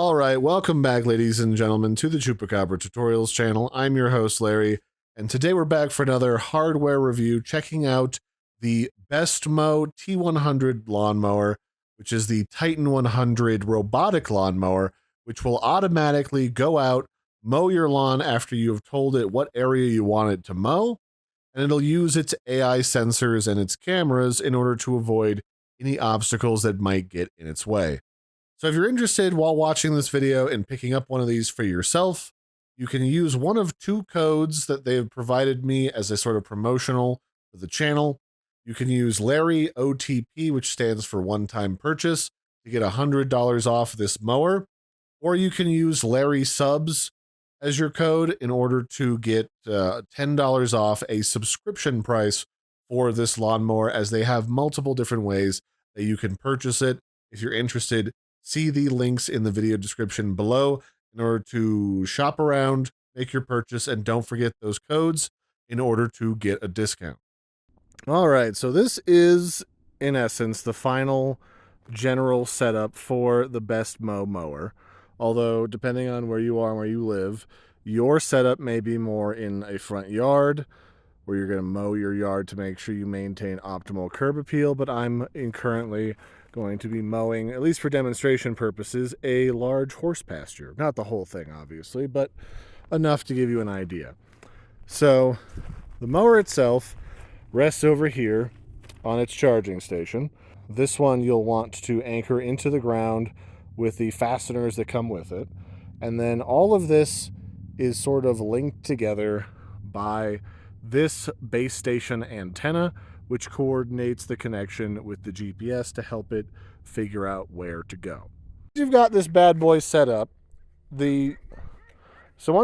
All right, welcome back, ladies and gentlemen, to the Chupacabra Tutorials channel. I'm your host, Larry, and today we're back for another hardware review, checking out the Bestmow T100 lawnmower, which is the Titan100 robotic lawnmower, which will automatically go out, mow your lawn after you have told it what area you want it to mow, and it'll use its AI sensors and its cameras in order to avoid any obstacles that might get in its way. So if you're interested while watching this video in picking up one of these for yourself, you can use one of two codes that they've provided me as a sort of promotional for the channel. You can use LARRYOTP, which stands for one-time purchase, to get $100 off this mower, or you can use LARRYSUBS as your code in order to get $10 off a subscription price for this lawnmower, as they have multiple different ways that you can purchase it. If you're interested, see the links in the video description below in order to shop around, make your purchase, and don't forget those codes in order to get a discount. All right, so this is, in essence, the final general setup for the Bestmow mower. Although, depending on where you are and where you live, your setup may be more in a front yard, where you're going to mow your yard to make sure you maintain optimal curb appeal, but I'm currently going to be mowing, at least for demonstration purposes, a large horse pasture. Not the whole thing, obviously, but enough to give you an idea. So the mower itself rests over here on its charging station. This one you'll want to anchor into the ground with the fasteners that come with it. And then all of this is sort of linked together by this base station antenna, which coordinates the connection with the GPS to help it figure out where to go. You've got this bad boy set up. Once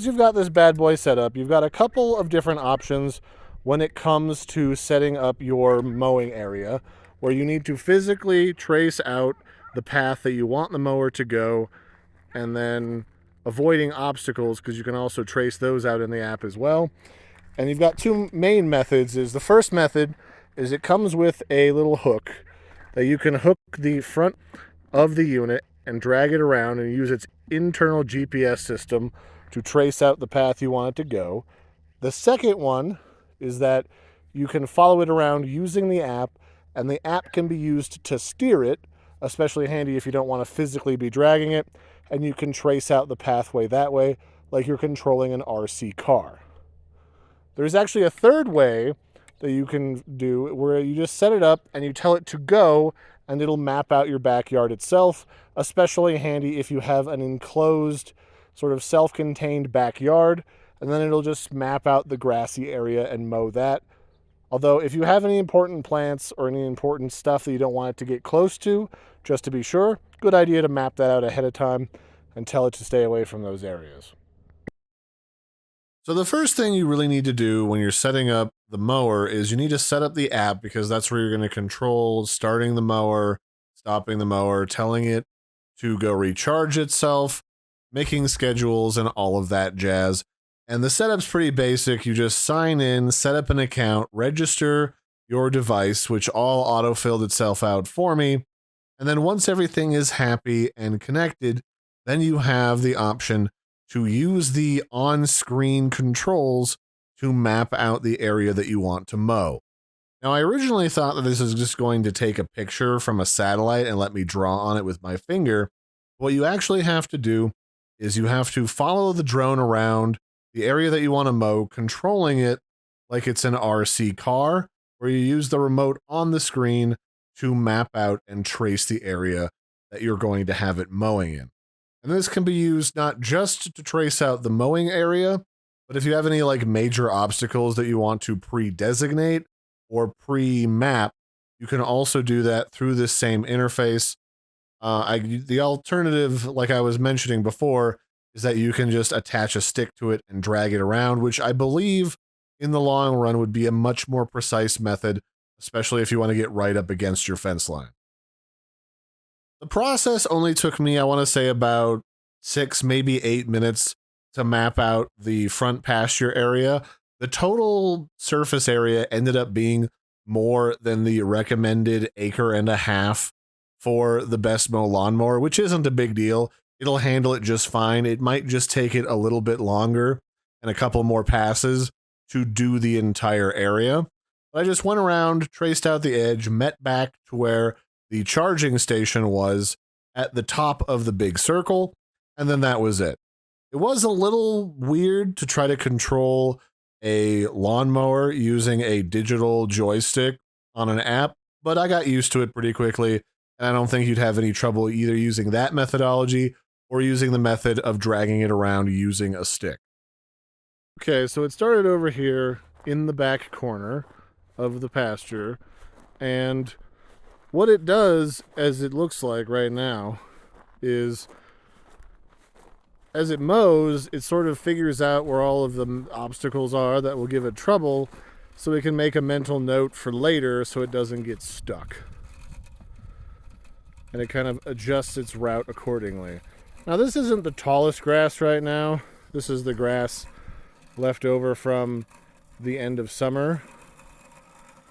you've got this bad boy set up, you've got a couple of different options when it comes to setting up your mowing area, where you need to physically trace out the path that you want the mower to go, and then avoiding obstacles, because you can also trace those out in the app as well. And you've got two main methods. The first method is it comes with a little hook that you can hook the front of the unit and drag it around and use its internal GPS system to trace out the path you want it to go. The second one is that you can follow it around using the app, and the app can be used to steer it, especially handy if you don't want to physically be dragging it, and you can trace out the pathway that way, like you're controlling an RC car. There's actually a third way that you can do, where you just set it up and you tell it to go, and it'll map out your backyard itself, especially handy if you have an enclosed, sort of self-contained backyard, and then it'll just map out the grassy area and mow that. Although if you have any important plants or any important stuff that you don't want it to get close to, just to be sure, good idea to map that out ahead of time and tell it to stay away from those areas. So the first thing you really need to do when you're setting up the mower is you need to set up the app, because that's where you're going to control starting the mower, stopping the mower, telling it to go recharge itself, making schedules, and all of that jazz. And the setup's pretty basic. You just sign in, set up an account, register your device, which all auto-filled itself out for me. And then once everything is happy and connected, then you have the option to use the on-screen controls to map out the area that you want to mow. Now, I originally thought that this was just going to take a picture from a satellite and let me draw on it with my finger. What you actually have to do is you have to follow the drone around the area that you want to mow, controlling it like it's an RC car, where you use the remote on the screen to map out and trace the area that you're going to have it mowing in. And this can be used not just to trace out the mowing area, but if you have any like major obstacles that you want to pre-designate or pre-map, you can also do that through this same interface. The alternative, like I was mentioning before, is that you can just attach a stick to it and drag it around, which I believe in the long run would be a much more precise method, especially if you want to get right up against your fence line. The process only took me, I want to say, about 6, maybe 8 minutes to map out the front pasture area. The total surface area ended up being more than the recommended 1.5 acres for the Bestmow lawnmower, which isn't a big deal. it'll handle it just fine. It might just take it a little bit longer and a couple more passes to do the entire area. But I just went around, traced out the edge, met back to where the charging station was at the top of the big circle, and then that was it. It was a little weird to try to control a lawnmower using a digital joystick on an app, but I got used to it pretty quickly, and I don't think you'd have any trouble either using that methodology or using the method of dragging it around using a stick. Okay, so it started over here in the back corner of the pasture, and what it does, as it looks like right now, is as it mows, it sort of figures out where all of the obstacles are that will give it trouble, so it can make a mental note for later so it doesn't get stuck. And it kind of adjusts its route accordingly. Now, this isn't the tallest grass right now. This is the grass left over from the end of summer.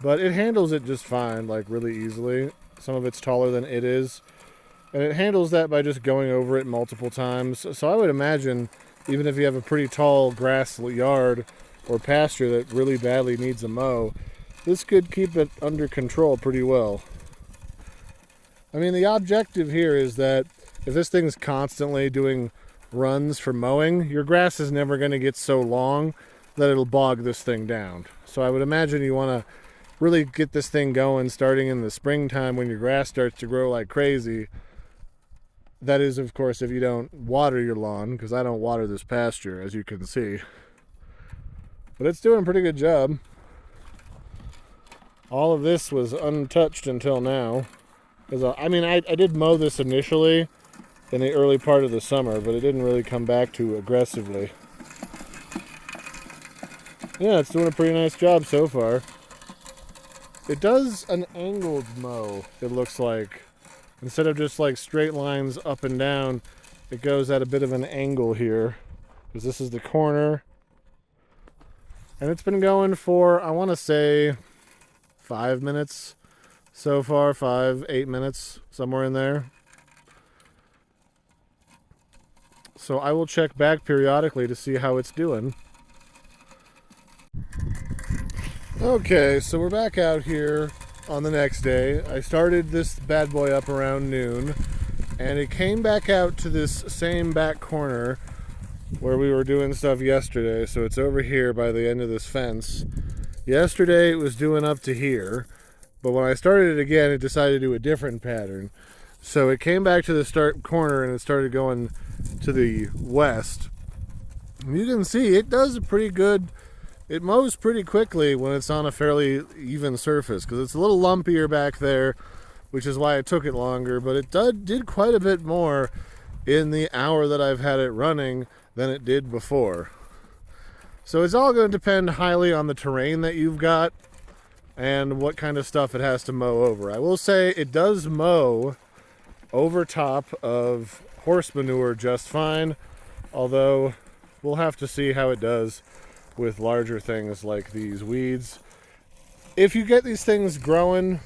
But it handles it just fine, like really easily. Some of it's taller than it is. And it handles that by just going over it multiple times. So I would imagine, even if you have a pretty tall grass yard or pasture that really badly needs a mow, this could keep it under control pretty well. I mean, the objective here is that if this thing's constantly doing runs for mowing, your grass is never going to get so long that it'll bog this thing down. So I would imagine you want to really get this thing going starting in the springtime when your grass starts to grow like crazy. That is, of course, if you don't water your lawn, because I don't water this pasture, as you can see. But it's doing a pretty good job. All of this was untouched until now. I mean, I did mow this initially in the early part of the summer, but it didn't really come back too aggressively. Yeah, it's doing a pretty nice job so far. It does an angled mow, it looks like. Instead of just like straight lines up and down, it goes at a bit of an angle here. Because this is the corner. And it's been going for, I want to say, 5 minutes so far. 8 minutes, somewhere in there. So I will check back periodically to see how it's doing. Okay, so we're back out here on the next day. I started this bad boy up around noon, and it came back out to this same back corner where we were doing stuff yesterday. So it's over here by the end of this fence. Yesterday it was doing up to here, but when I started it again, it decided to do a different pattern. So it came back to the start corner and it started going to the west. And you can see it does a pretty good. It mows pretty quickly when it's on a fairly even surface, because it's a little lumpier back there, which is why it took it longer, but it did quite a bit more in the hour that I've had it running than it did before. So it's all going to depend highly on the terrain that you've got and what kind of stuff it has to mow over. I will say it does mow over top of horse manure just fine, although we'll have to see how it does with larger things like these weeds. If you get these things growing,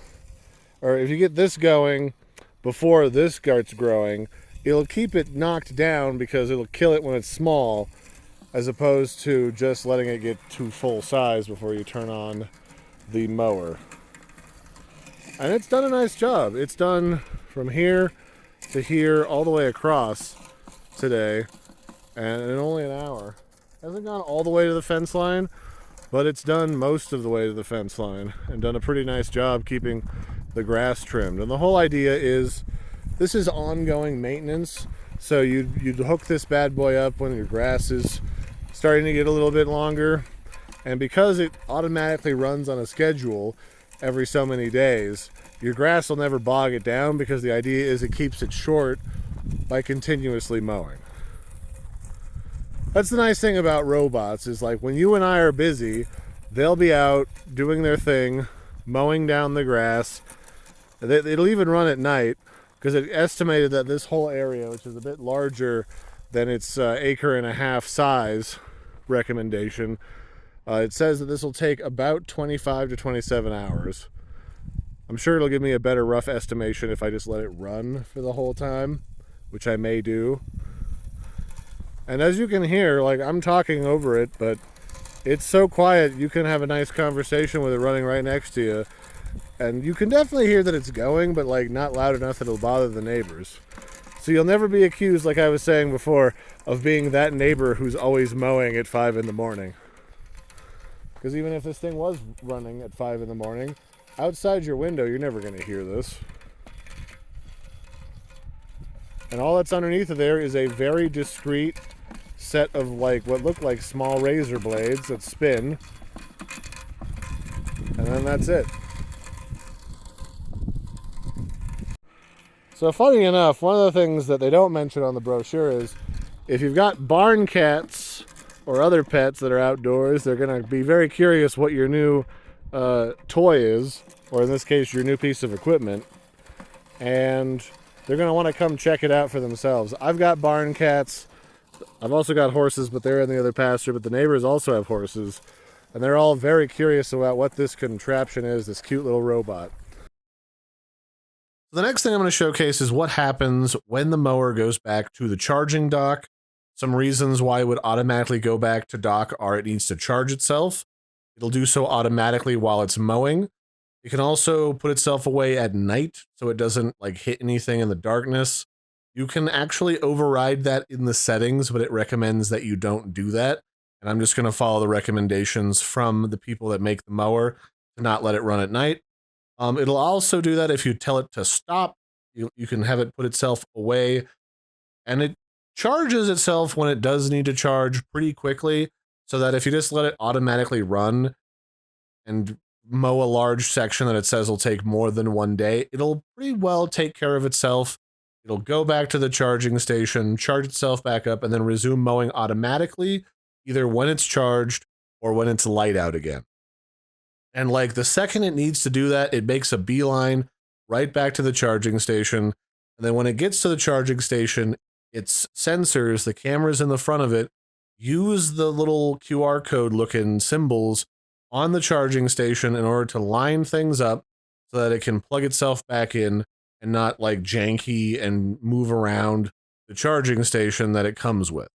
or if you get this going before this starts growing, it'll keep it knocked down because it'll kill it when it's small, as opposed to just letting it get to full size before you turn on the mower. And it's done a nice job. It's done from here to here all the way across today, and in only an hour. Hasn't gone all the way to the fence line, but it's done most of the way to the fence line and done a pretty nice job keeping the grass trimmed. And the whole idea is this is ongoing maintenance. So you'd hook this bad boy up when your grass is starting to get a little bit longer. And because it automatically runs on a schedule every so many days, your grass will never bog it down, because the idea is it keeps it short by continuously mowing. That's the nice thing about robots, is like when you and I are busy, they'll be out doing their thing, mowing down the grass. It'll even run at night, because it estimated that this whole area, which is a bit larger than its acre and a half size recommendation, it says that this will take about 25 to 27 hours. I'm sure it'll give me a better rough estimation if I just let it run for the whole time, which I may do. And as you can hear, like, I'm talking over it, but it's so quiet you can have a nice conversation with it running right next to you. And you can definitely hear that it's going, but like not loud enough that it'll bother the neighbors. So you'll never be accused, like I was saying before, of being that neighbor who's always mowing at 5 in the morning. Because even if this thing was running at 5 in the morning, outside your window, you're never going to hear this. And all that's underneath of there is a very discreet set of like what look like small razor blades that spin. And then that's it. So funny enough, one of the things that they don't mention on the brochure is if you've got barn cats or other pets that are outdoors, they're going to be very curious what your new toy is, or in this case, your new piece of equipment. And they're going to want to come check it out for themselves. I've got barn cats. I've also got horses, but they're in the other pasture. But the neighbors also have horses. And they're all very curious about what this contraption is, this cute little robot. The next thing I'm going to showcase is what happens when the mower goes back to the charging dock. Some reasons why it would automatically go back to dock are it needs to charge itself. It'll do so automatically while it's mowing. It can also put itself away at night so it doesn't like hit anything in the darkness. You can actually override that in the settings, but it recommends that you don't do that. And I'm just going to follow the recommendations from the people that make the mower to not let it run at night. It'll also do that if you tell it to stop. You can have it put itself away, and it charges itself when it does need to charge pretty quickly, so that if you just let it automatically run and mow a large section that it says will take more than 1 day, it'll pretty well take care of itself. It'll go back to the charging station, charge itself back up, and then resume mowing automatically, either when it's charged or when it's light out again. And like the second it needs to do that, it makes a beeline right back to the charging station. And then when it gets to the charging station, its sensors, the cameras in the front of it, use the little QR code looking symbols on the charging station in order to line things up so that it can plug itself back in and not like janky and move around the charging station that it comes with.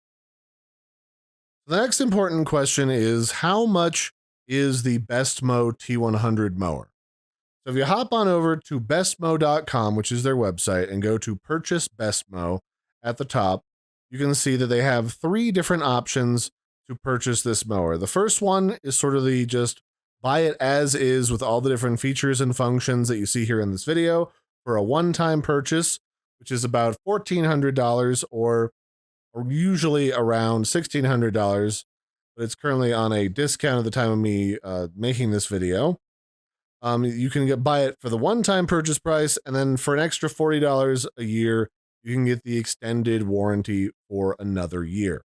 The next important question is, how much is the Bestmow T100 mower? So if you hop on over to bestmow.com, which is their website, and go to purchase Bestmow at the top, you can see that they have 3 different options to purchase this mower. The first one is sort of the just buy it as is with all the different features and functions that you see here in this video for a one-time purchase, which is about $1,400 or usually around $1,600. But it's currently on a discount at the time of me making this video. You can buy it for the one-time purchase price, and then for an extra $40 a year, you can get the extended warranty for another year.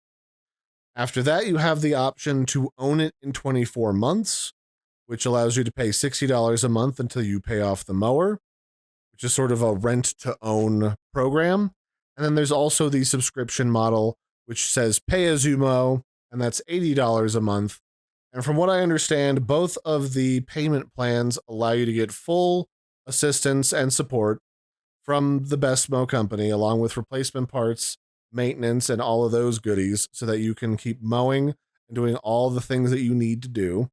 After that, you have the option to own it in 24 months, which allows you to pay $60 a month until you pay off the mower, which is sort of a rent-to-own program. And then there's also the subscription model, which says pay as you mow, and that's $80 a month. And from what I understand, both of the payment plans allow you to get full assistance and support from the Bestmow company, along with replacement parts, maintenance, and all of those goodies, so that you can keep mowing and doing all the things that you need to do.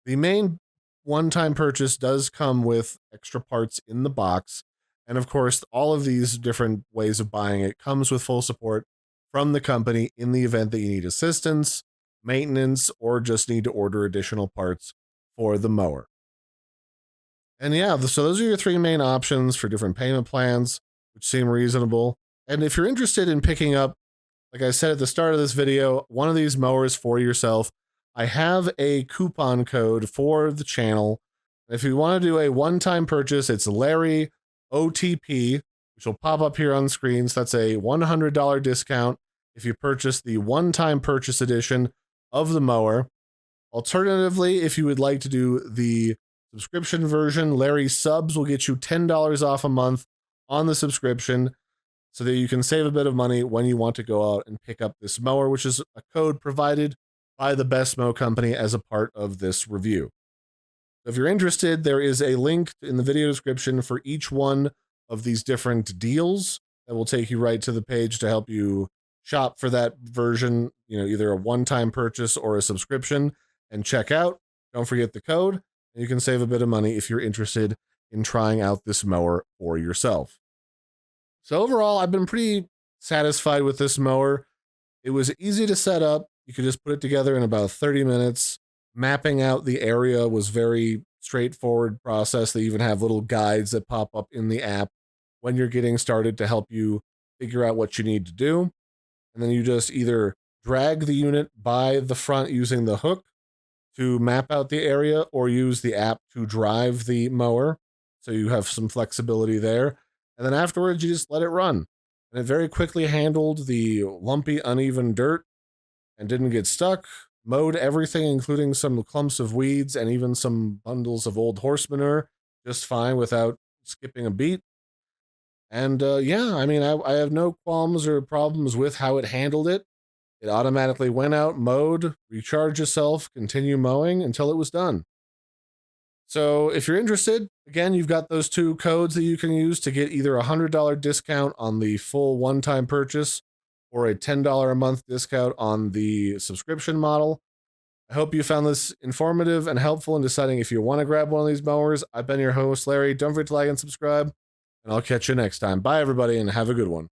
The main one-time purchase does come with extra parts in the box. And of course, all of these different ways of buying it comes with full support from the company in the event that you need assistance, maintenance, or just need to order additional parts for the mower. And yeah, so those are your 3 main options for different payment plans, which seem reasonable. And if you're interested in picking up, like I said at the start of this video, one of these mowers for yourself, I have a coupon code for the channel. If you want to do a one-time purchase, it's LARRYOTP, which will pop up here on screen. So that's a $100 discount if you purchase the one-time purchase edition of the mower. Alternatively, if you would like to do the subscription version, LARRYSUBS will get you $10 off a month on the subscription so that you can save a bit of money when you want to go out and pick up this mower, which is a code provided by the Bestmow company as a part of this review. If you're interested, there is a link in the video description for each one of these different deals that will take you right to the page to help you shop for that version, either a one-time purchase or a subscription, and check out. Don't forget the code, and you can save a bit of money if you're interested in trying out this mower for yourself. So overall, I've been pretty satisfied with this mower. It was easy to set up. You could just put it together in about 30 minutes. Mapping out the area was very straightforward process. They even have little guides that pop up in the app when you're getting started to help you figure out what you need to do. And then you just either drag the unit by the front using the hook to map out the area, or use the app to drive the mower. So you have some flexibility there. And then afterwards, you just let it run. And it very quickly handled the lumpy, uneven dirt and didn't get stuck. Mowed everything, including some clumps of weeds and even some bundles of old horse manure, just fine without skipping a beat. And yeah, I mean, I have no qualms or problems with how it handled it. It automatically went out, mowed, recharged itself, continue mowing until it was done. So if you're interested, again, you've got those two codes that you can use to get either a $100 discount on the full one-time purchase or a $10 a month discount on the subscription model. I hope you found this informative and helpful in deciding if you want to grab one of these mowers. I've been your host, Larry. Don't forget to like and subscribe, and I'll catch you next time. Bye, everybody, and have a good one.